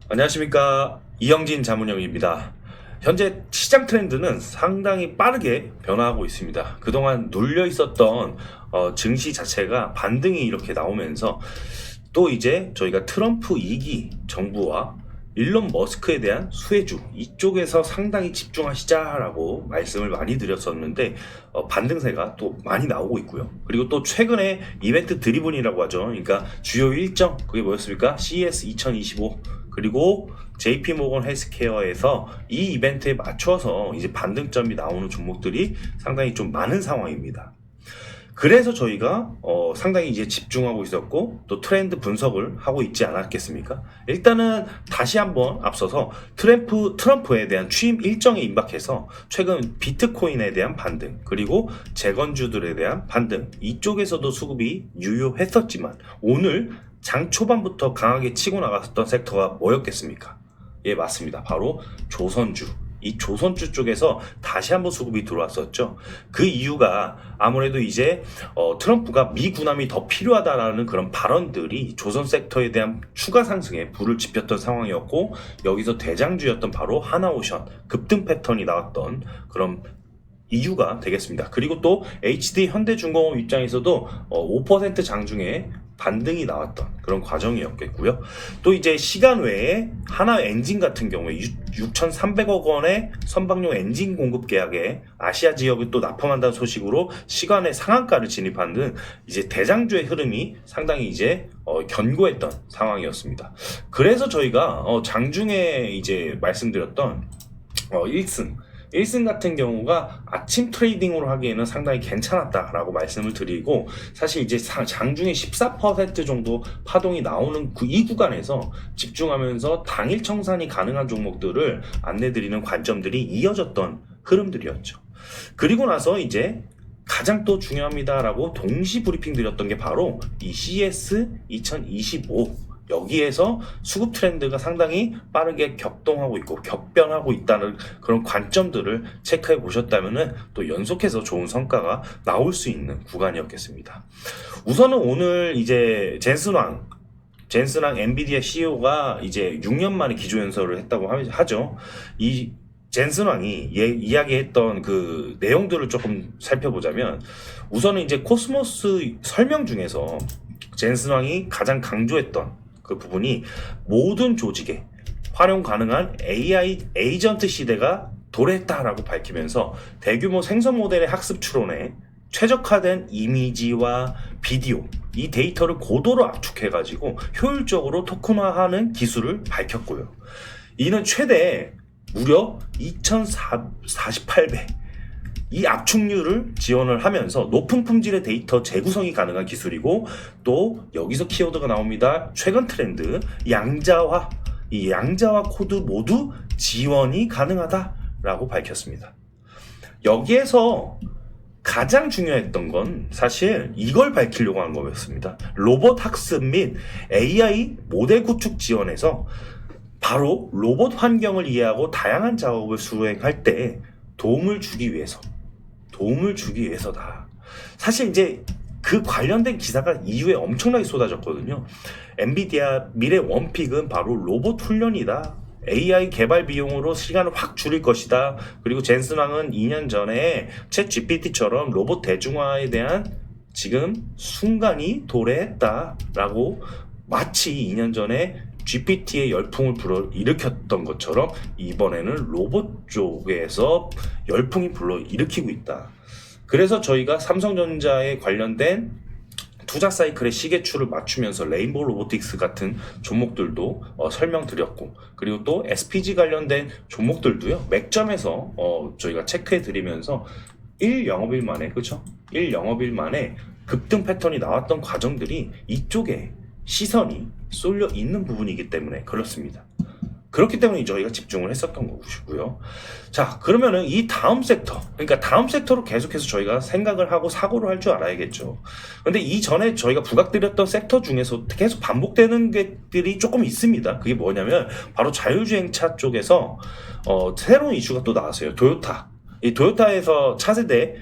안녕하십니까, 이영진 자문형입니다. 현재 시장 트렌드는 상당히 빠르게 변화하고 있습니다. 그동안 눌려 있었던 증시 자체가 반등이 이렇게 나오면서 또 이제 저희가 트럼프 2기 정부와 일론 머스크에 대한 수혜주 이쪽에서 상당히 집중하시자라고 말씀을 많이 드렸었는데 반등세가 또 많이 나오고 있고요. 그리고 또 최근에 이벤트 드리븐이라고 하죠. 그러니까 주요 일정, 그게 뭐였습니까? CES 2025 그리고 JP모건 헬스케어에서 이 이벤트에 맞춰서 이제 반등점이 나오는 종목들이 상당히 좀 많은 상황입니다. 그래서 저희가 상당히 이제 집중하고 있었고 또 트렌드 분석을 하고 있지 않았겠습니까? 일단은 다시 한번 앞서서 트럼프에 대한 취임 일정에 임박해서 최근 비트코인에 대한 반등 그리고 재건주들에 대한 반등 이쪽에서도 수급이 유효했었지만 오늘 장 초반부터 강하게 치고 나갔었던 섹터가 뭐였겠습니까? 예, 맞습니다. 바로 조선주. 이 조선주 쪽에서 다시 한번 수급이 들어왔었죠. 그 이유가 아무래도 이제 트럼프가 미군함이 더 필요하다라는 그런 발언들이 조선 섹터에 대한 추가 상승에 불을 지폈던 상황이었고 여기서 대장주였던 바로 하나오션 급등 패턴이 나왔던 그런 이유가 되겠습니다. 그리고 또 HD 현대중공업 입장에서도 5% 장중에 반등이 나왔던 그런 과정이었겠고요. 또 이제 시간 외에 하나 엔진 같은 경우에 6,300억 원의 선박용 엔진 공급 계약에 아시아 지역을 또 납품한다는 소식으로 시간의 상한가를 진입한 등 이제 대장주의 흐름이 상당히 이제 견고했던 상황이었습니다. 그래서 저희가 장중에 이제 말씀드렸던 1승 같은 경우가 아침 트레이딩으로 하기에는 상당히 괜찮았다라고 말씀을 드리고 사실 이제 장중에 14% 정도 파동이 나오는 이 구간에서 집중하면서 당일 청산이 가능한 종목들을 안내드리는 관점들이 이어졌던 흐름들이었죠. 그리고 나서 이제 가장 또 중요합니다라고 동시 브리핑 드렸던 게 바로 이 CES 2025 여기에서 수급 트렌드가 상당히 빠르게 격동하고 있고 격변하고 있다는 그런 관점들을 체크해 보셨다면은 또 연속해서 좋은 성과가 나올 수 있는 구간이었겠습니다. 우선은 오늘 이제 젠슨왕 엔비디아 CEO가 이제 6년 만에 기조연설을 했다고 하죠. 이 젠슨왕이 이야기했던 그 내용들을 조금 살펴보자면 우선은 이제 코스모스 설명 중에서 젠슨왕이 가장 강조했던 그 부분이 모든 조직에 활용 가능한 AI 에이전트 시대가 도래했다라고 밝히면서 대규모 생성 모델의 학습 추론에 최적화된 이미지와 비디오 이 데이터를 고도로 압축해가지고 효율적으로 토큰화하는 기술을 밝혔고요. 이는 최대 무려 2048배 이 압축률을 지원을 하면서 높은 품질의 데이터 재구성이 가능한 기술이고 또 여기서 키워드가 나옵니다. 최근 트렌드 양자화 이 양자화 코드 모두 지원이 가능하다라고 밝혔습니다. 여기에서 가장 중요했던 건 사실 이걸 밝히려고 한 거였습니다. 로봇 학습 및 AI 모델 구축 지원에서 바로 로봇 환경을 이해하고 다양한 작업을 수행할 때 도움을 주기 위해서다. 사실 이제 그 관련된 기사가 이후에 엄청나게 쏟아졌거든요. 엔비디아 미래 원픽은 바로 로봇 훈련이다. AI 개발 비용으로 시간을 확 줄일 것이다. 그리고 젠슨왕은 2년 전에 챗 GPT처럼 로봇 대중화에 대한 지금 순간이 도래했다라고 마치 2년 전에 GPT의 열풍을 불어일으켰던 것처럼 이번에는 로봇 쪽에서 열풍이 불어일으키고 있다. 그래서 저희가 삼성전자에 관련된 투자 사이클의 시계추를 맞추면서 레인보우 로보틱스 같은 종목들도 설명드렸고 그리고 또 SPG 관련된 종목들도요. 맥점에서 저희가 체크해 드리면서 1영업일 만에 그렇죠? 1영업일 만에 급등 패턴이 나왔던 과정들이 이쪽에 시선이 쏠려 있는 부분이기 때문에 그렇습니다. 그렇기 때문에 저희가 집중을 했었던 것이고요. 자, 그러면은 이 다음 섹터, 그러니까 다음 섹터로 계속해서 저희가 생각을 하고 사고를 할 줄 알아야겠죠. 근데 이전에 저희가 부각드렸던 섹터 중에서 계속 반복되는 것들이 조금 있습니다. 그게 뭐냐면 바로 자율주행차 쪽에서 새로운 이슈가 또 나왔어요. 도요타. 이 도요타에서 차세대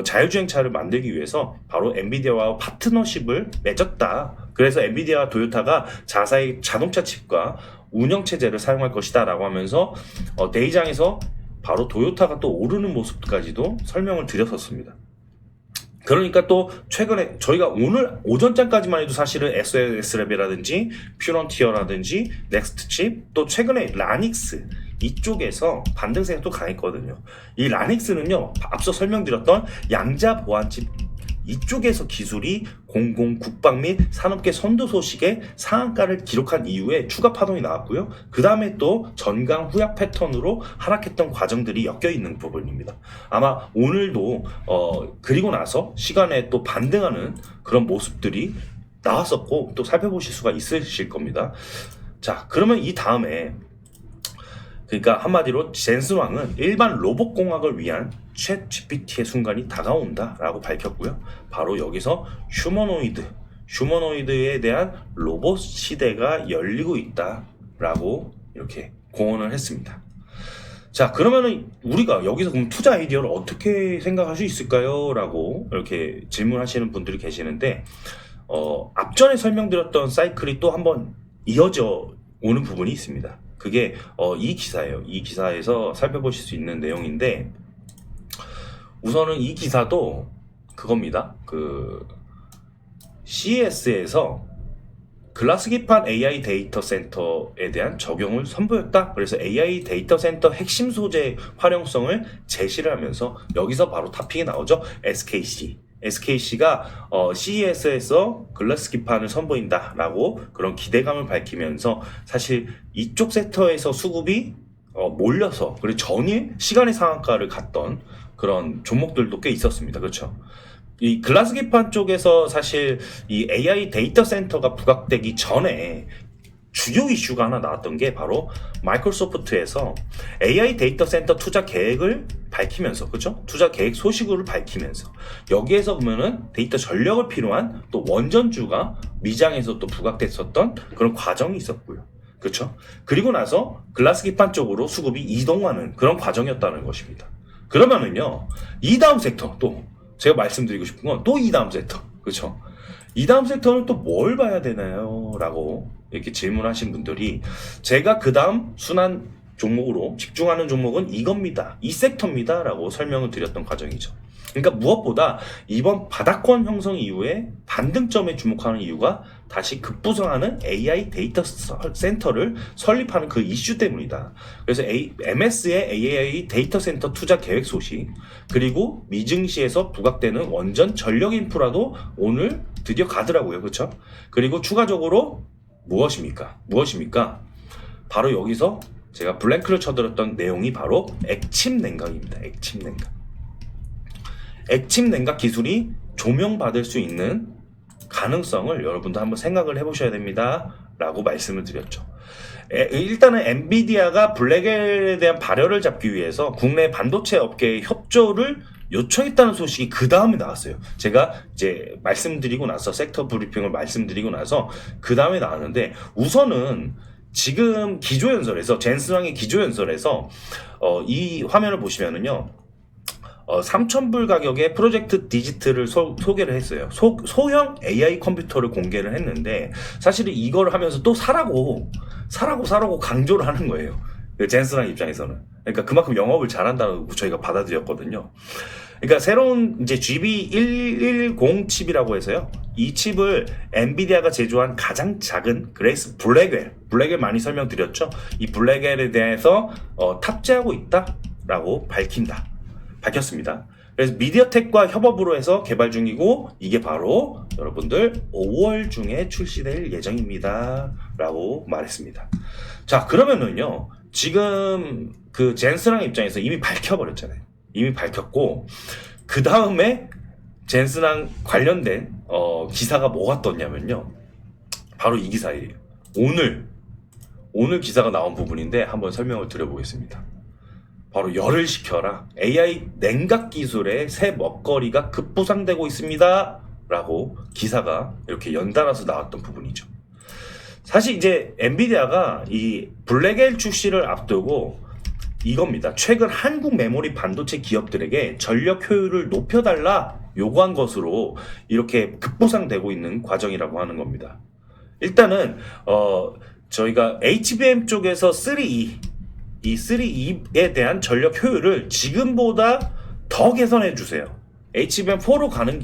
자율주행차를 만들기 위해서 바로 엔비디아와 파트너십을 맺었다. 그래서 엔비디아와 도요타가 자사의 자동차 칩과 운영체제를 사용할 것이다 라고 하면서 대의장에서 바로 도요타가 또 오르는 모습까지도 설명을 드렸었습니다. 그러니까 또 최근에 저희가 오늘 오전장까지만 해도 사실은 SOS랩이라든지 퓨런티어라든지 넥스트칩 또 최근에 라닉스 이쪽에서 반등세가 또 강했거든요. 이 라닉스는요, 앞서 설명드렸던 양자 보안칩 이쪽에서 기술이 공공, 국방 및 산업계 선도 소식에 상한가를 기록한 이후에 추가 파동이 나왔고요. 그 다음에 또 전강 후약 패턴으로 하락했던 과정들이 엮여 있는 부분입니다. 아마 오늘도 그리고 나서 시간에 또 반등하는 그런 모습들이 나왔었고 또 살펴보실 수가 있으실 겁니다. 자, 그러면 이 다음에 그러니까 한마디로 젠슨왕은 일반 로봇공학을 위한 챗 GPT의 순간이 다가온다 라고 밝혔고요. 바로 여기서 휴머노이드에 대한 로봇 시대가 열리고 있다 라고 이렇게 공언을 했습니다. 자, 그러면은 우리가 여기서 그럼 투자 아이디어를 어떻게 생각할 수 있을까요? 라고 이렇게 질문하시는 분들이 계시는데 앞전에 설명드렸던 사이클이 또 한번 이어져 오는 부분이 있습니다. 그게 이 기사예요. 이 기사에서 살펴보실 수 있는 내용인데 우선은 이 기사도 그겁니다. 그 CES에서 글라스 기판 AI 데이터 센터에 대한 적용을 선보였다. 그래서 AI 데이터 센터 핵심 소재 활용성을 제시를 하면서 여기서 바로 탑픽이 나오죠. SKC가 CES에서 글라스 기판을 선보인다라고 그런 기대감을 밝히면서 사실 이쪽 섹터에서 수급이 몰려서 그리고 전일 시간의 상한가를 갔던 그런 종목들도 꽤 있었습니다. 그렇죠? 이 글라스 기판 쪽에서 사실 이 AI 데이터 센터가 부각되기 전에 주요 이슈가 하나 나왔던 게 바로 마이크로소프트에서 AI 데이터 센터 투자 계획을 밝히면서, 그렇죠? 투자 계획 소식을 밝히면서 여기에서 보면은 데이터 전력을 필요한 또 원전주가 미장에서 또 부각됐었던 그런 과정이 있었고요. 그렇죠? 그리고 나서 글라스 기판 쪽으로 수급이 이동하는 그런 과정이었다는 것입니다. 그러면은요, 이 다음 섹터 또 제가 말씀드리고 싶은 건 또 이 다음 섹터, 그렇죠? 이 다음 섹터는 또 뭘 봐야 되나요? 라고 이렇게 질문하신 분들이 제가 그 다음 순환 종목으로 집중하는 종목은 이겁니다. 이 섹터입니다. 라고 설명을 드렸던 과정이죠. 그러니까 무엇보다 이번 바닥권 형성 이후에 반등점에 주목하는 이유가 다시 급부상하는 AI 데이터 센터를 설립하는 그 이슈 때문이다. 그래서 MS의 AI 데이터 센터 투자 계획 소식, 그리고 미증시에서 부각되는 원전 전력 인프라도 오늘 드디어 가더라고요. 그렇죠? 그리고 추가적으로 무엇입니까? 바로 여기서 제가 블랭크를 쳐드렸던 내용이 바로 액침 냉각입니다. 액침 냉각 기술이 조명받을 수 있는 가능성을 여러분도 한번 생각을 해보셔야 됩니다. 라고 말씀을 드렸죠. 일단은 엔비디아가 블랙엘에 대한 발열을 잡기 위해서 국내 반도체 업계의 협조를 요청했다는 소식이 그 다음에 나왔어요. 제가 이제 말씀드리고 나서 섹터 브리핑을 말씀드리고 나서 그 다음에 나왔는데 우선은 지금 기조연설에서 젠슨왕의 기조연설에서 이 화면을 보시면은요. 3,000불 가격의 프로젝트 디지트를 소개를 했어요. 소형 AI 컴퓨터를 공개를 했는데 사실은 이걸 하면서 또 사라고 강조를 하는 거예요. 젠슨왕 입장에서는. 그러니까 그만큼 영업을 잘한다고 저희가 받아들였거든요. 그러니까 새로운 이제 GB110 칩이라고 해서요. 이 칩을 엔비디아가 제조한 가장 작은 그레이스 블랙웰 많이 설명드렸죠. 이 블랙웰에 대해서 탑재하고 있다라고 밝혔습니다. 그래서 미디어텍과 협업으로 해서 개발 중이고 이게 바로 여러분들 5월 중에 출시될 예정입니다. 라고 말했습니다. 자, 그러면은요. 지금 그 젠슨왕 입장에서 이미 밝혀버렸잖아요. 이미 밝혔고 그 다음에 젠슨왕 관련된 기사가 뭐가 떴냐면요. 바로 이 기사예요. 오늘 기사가 나온 부분인데 한번 설명을 드려보겠습니다. 바로 열을 식혀라. AI 냉각 기술의 새 먹거리가 급부상되고 있습니다. 라고 기사가 이렇게 연달아서 나왔던 부분이죠. 사실 이제 엔비디아가 이 블랙엘 출시를 앞두고 이겁니다. 최근 한국 메모리 반도체 기업들에게 전력 효율을 높여달라 요구한 것으로 이렇게 급부상되고 있는 과정이라고 하는 겁니다. 일단은 저희가 HBM 쪽에서 3E, 이 3E에 대한 전력 효율을 지금보다 더 개선해 주세요. HBM4로 가는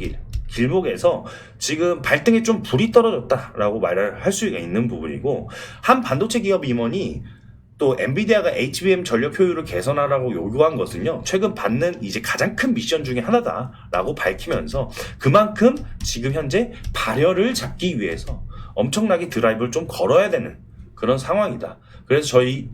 길목에서 지금 발등에 좀 불이 떨어졌다라고 말을 할 수가 있는 부분이고, 한 반도체 기업 임원이 또 엔비디아가 HBM 전력 효율을 개선하라고 요구한 것은요, 최근 받는 이제 가장 큰 미션 중에 하나다라고 밝히면서 그만큼 지금 현재 발열을 잡기 위해서 엄청나게 드라이브를 좀 걸어야 되는 그런 상황이다. 그래서 저희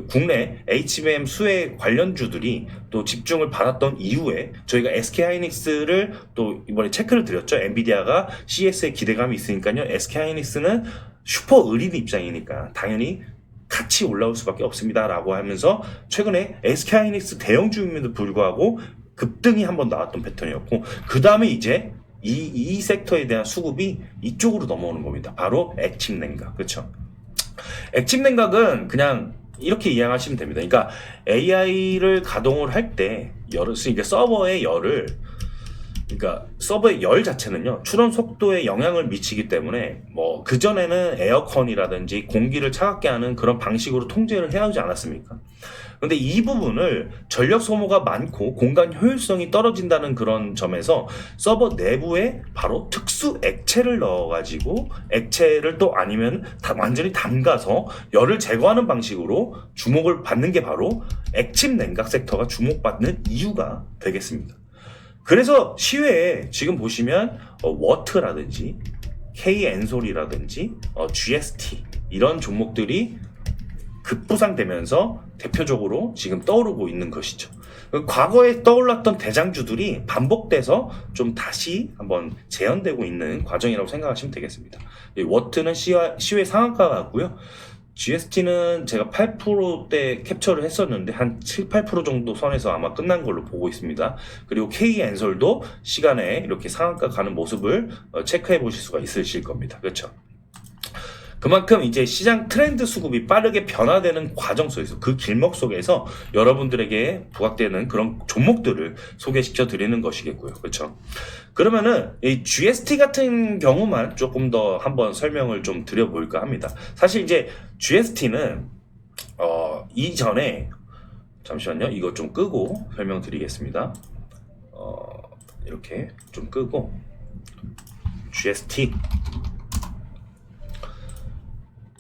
국내 HBM 수혜 관련주들이 또 집중을 받았던 이후에 저희가 SK하이닉스를 또 이번에 체크를 드렸죠. 엔비디아가 CS에 기대감이 있으니까요. SK하이닉스는 슈퍼 의린 입장이니까 당연히 같이 올라올 수밖에 없습니다라고 하면서 최근에 SK하이닉스 대형주임에도 불구하고 급등이 한번 나왔던 패턴이었고, 그 다음에 이제 이 섹터에 대한 수급이 이쪽으로 넘어오는 겁니다. 바로 액침 냉각. 그렇죠? 액침 냉각은 그냥 이렇게 이해하시면 됩니다. 그러니까 AI를 가동을 할 때 그러니까 서버의 열을, 그러니까 서버의 열 자체는요, 출원 속도에 영향을 미치기 때문에 뭐 그전에는 에어컨이라든지 공기를 차갑게 하는 그런 방식으로 통제를 해야 하지 않았습니까? 근데 이 부분을 전력 소모가 많고 공간 효율성이 떨어진다는 그런 점에서 서버 내부에 바로 특수 액체를 넣어가지고, 액체를 또 아니면 완전히 담가서 열을 제거하는 방식으로 주목을 받는 게 바로 액침 냉각 섹터가 주목받는 이유가 되겠습니다. 그래서 시외에 지금 보시면 워트라든지 K엔솔이라든지 GST 이런 종목들이 급부상되면서 대표적으로 지금 떠오르고 있는 것이죠. 과거에 떠올랐던 대장주들이 반복돼서 좀 다시 한번 재현되고 있는 과정이라고 생각하시면 되겠습니다. 워트는 시외 상한가 같고요. GST는 제가 8%대 캡처를 했었는데 한 7, 8% 정도 선에서 아마 끝난 걸로 보고 있습니다. 그리고 K엔솔도 시간에 이렇게 상한가 가는 모습을 체크해 보실 수가 있으실 겁니다. 그렇죠? 그만큼 이제 시장 트렌드 수급이 빠르게 변화되는 과정 속에서, 그 길목 속에서 여러분들에게 부각되는 그런 종목들을 소개시켜 드리는 것이겠고요. 그렇죠? 그러면은 이 GST 같은 경우만 조금 더 한번 설명을 좀 드려볼까 합니다. 사실 이제 GST는 이전에, 잠시만요, 이거 좀 끄고 설명드리겠습니다. 이렇게 좀 끄고, GST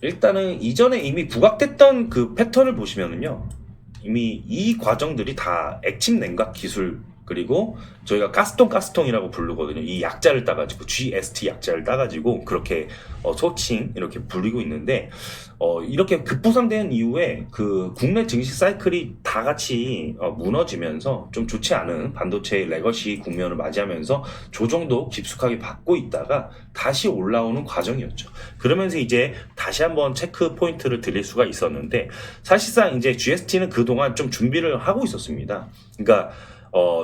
일단은 이전에 이미 부각됐던 그 패턴을 보시면은요, 이미 이 과정들이 다 액침 냉각 기술, 그리고 저희가 가스통이라고 부르거든요. 이 약자를 따가지고, GST 약자를 따가지고 그렇게 소칭 이렇게 불리고 있는데, 이렇게 급부상된 이후에 그 국내 증시 사이클이 다 같이 무너지면서 좀 좋지 않은 반도체 레거시 국면을 맞이하면서 조정도 깊숙하게 받고 있다가 다시 올라오는 과정이었죠. 그러면서 이제 다시 한번 체크 포인트를 드릴 수가 있었는데, 사실상 이제 GST는 그동안 좀 준비를 하고 있었습니다. 그러니까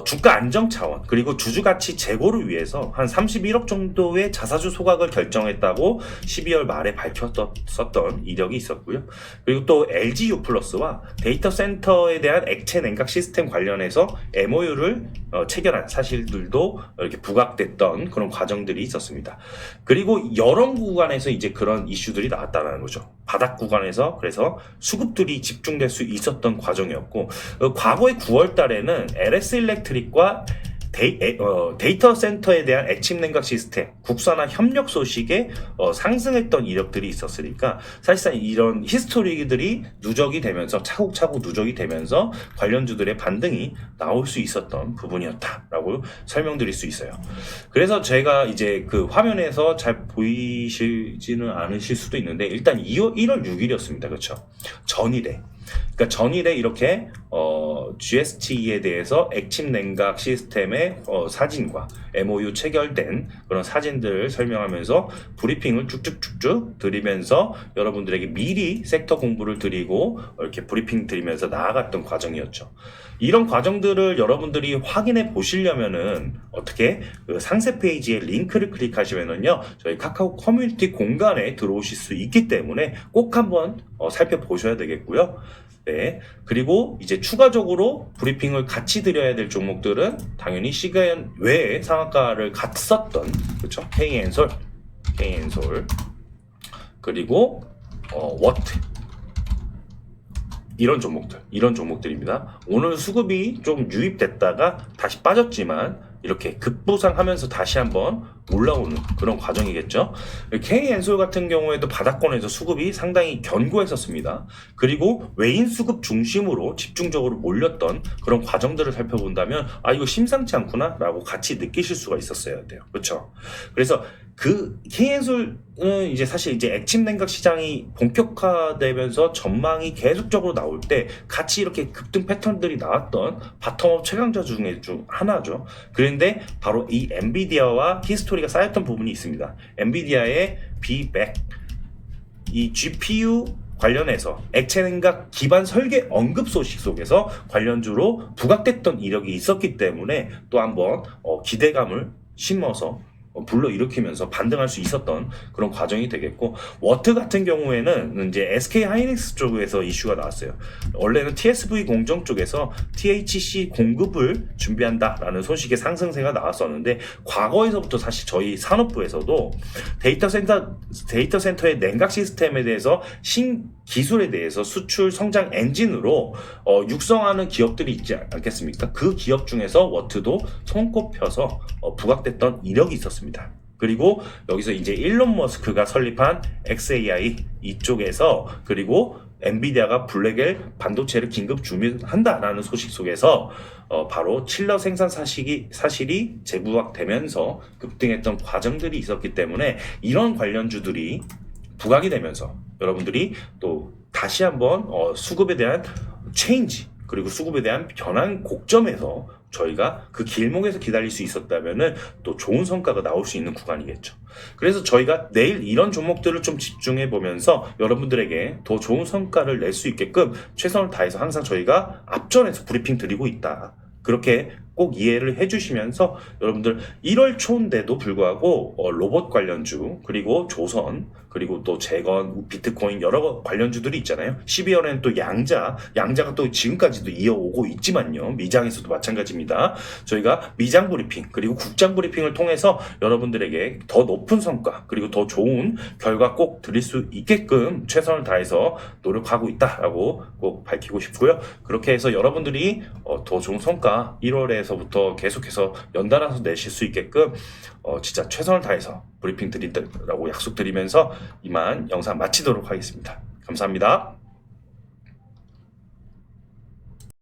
주가 안정 차원, 그리고 주주 가치 제고를 위해서 한 31억 정도의 자사주 소각을 결정했다고 12월 말에 밝혔었던 이력이 있었고요. 그리고 또 LG U+와 데이터 센터에 대한 액체 냉각 시스템 관련해서 MOU를 체결한 사실들도 이렇게 부각됐던 그런 과정들이 있었습니다. 그리고 여러 구간에서 이제 그런 이슈들이 나왔다는 거죠. 바닥 구간에서 그래서 수급들이 집중될 수 있었던 과정이었고, 과거의 9월 달에는 LS 일렉트릭과 데이터 센터에 대한 액침 냉각 시스템 국산화 협력 소식에 상승했던 이력들이 있었으니까, 사실상 이런 히스토리들이 누적이 되면서 차곡차곡 누적이 되면서 관련주들의 반등이 나올 수 있었던 부분이었다라고 설명드릴 수 있어요. 그래서 제가 이제 그 화면에서 잘 보이시지는 않으실 수도 있는데, 일단 1월 6일이었습니다. 그렇죠? 전일에. 그러니까 전일에 이렇게 GST에 대해서 액침 냉각 시스템의 사진과 MOU 체결된 그런 사진들을 설명하면서 브리핑을 쭉쭉쭉쭉 드리면서 여러분들에게 미리 섹터 공부를 드리고 이렇게 브리핑 드리면서 나아갔던 과정이었죠. 이런 과정들을 여러분들이 확인해 보시려면은 어떻게 그 상세 페이지에 링크를 클릭하시면은요, 저희 카카오 커뮤니티 공간에 들어오실 수 있기 때문에 꼭 한번 살펴보셔야 되겠고요. 네. 그리고 이제 추가적으로 브리핑을 같이 드려야 될 종목들은 당연히 시간 외에 상한가를 갔었던, 그렇죠? K엔솔, 그리고 워트, 이런 종목들입니다. 오늘 수급이 좀 유입됐다가 다시 빠졌지만 이렇게 급부상하면서 다시 한번 올라오는 그런 과정이겠죠. K엔솔 같은 경우에도 바닥권에서 수급이 상당히 견고했었습니다. 그리고 외인 수급 중심으로 집중적으로 몰렸던 그런 과정들을 살펴본다면 이거 심상치 않구나 라고 같이 느끼실 수가 있었어야 돼요. 그렇죠? 그래서 그 K엔솔은 이제 사실 이제 액침 냉각 시장이 본격화되면서 전망이 계속적으로 나올 때 같이 이렇게 급등 패턴들이 나왔던 바텀업 최강자 중에 하나죠. 그런데 바로 이 엔비디아와 히스토리가 쌓였던 부분이 있습니다. 엔비디아의 B100, 이 GPU 관련해서 액체 냉각 기반 설계 언급 소식 속에서 관련주로 부각됐던 이력이 있었기 때문에 또 한번 기대감을 심어서 불러일으키면서 반등할 수 있었던 그런 과정이 되겠고, 워트 같은 경우에는 이제 SK 하이닉스 쪽에서 이슈가 나왔어요. 원래는 TSV 공정 쪽에서 THC 공급을 준비한다라는 소식의 상승세가 나왔었는데, 과거에서부터 사실 저희 산업부에서도 데이터 센터의 냉각 시스템에 대해서 신기술에 대해서 수출 성장 엔진으로 육성하는 기업들이 있지 않겠습니까? 그 기업 중에서 워트도 손꼽혀서 부각됐던 이력이 있었습니다. 그리고 여기서 이제 일론 머스크가 설립한 XAI 이쪽에서, 그리고 엔비디아가 블랙엘 반도체를 긴급 주문한다라는 소식 속에서 바로 칠러 생산 사실이 재부각되면서 급등했던 과정들이 있었기 때문에 이런 관련주들이 부각이 되면서 여러분들이 또 다시 한번 수급에 대한 체인지, 그리고 수급에 대한 변환 곡점에서 저희가 그 길목에서 기다릴 수 있었다면은 또 좋은 성과가 나올 수 있는 구간이겠죠. 그래서 저희가 내일 이런 종목들을 좀 집중해 보면서 여러분들에게 더 좋은 성과를 낼 수 있게끔 최선을 다해서 항상 저희가 앞전에서 브리핑 드리고 있다. 그렇게 꼭 이해를 해주시면서 여러분들 1월 초인데도 불구하고 로봇 관련주, 그리고 조선, 그리고 또 재건, 비트코인 여러 관련주들이 있잖아요. 12월에는 또 양자가 또 지금까지도 이어오고 있지만요. 미장에서도 마찬가지입니다. 저희가 미장 브리핑 그리고 국장 브리핑을 통해서 여러분들에게 더 높은 성과, 그리고 더 좋은 결과 꼭 드릴 수 있게끔 최선을 다해서 노력하고 있다라고 꼭 밝히고 싶고요. 그렇게 해서 여러분들이 더 좋은 성과 1월에서부터 계속해서 연달아서 내실 수 있게끔 진짜 최선을 다해서 브리핑 드린다고 약속드리면서 이만 영상 마치도록 하겠습니다. 감사합니다.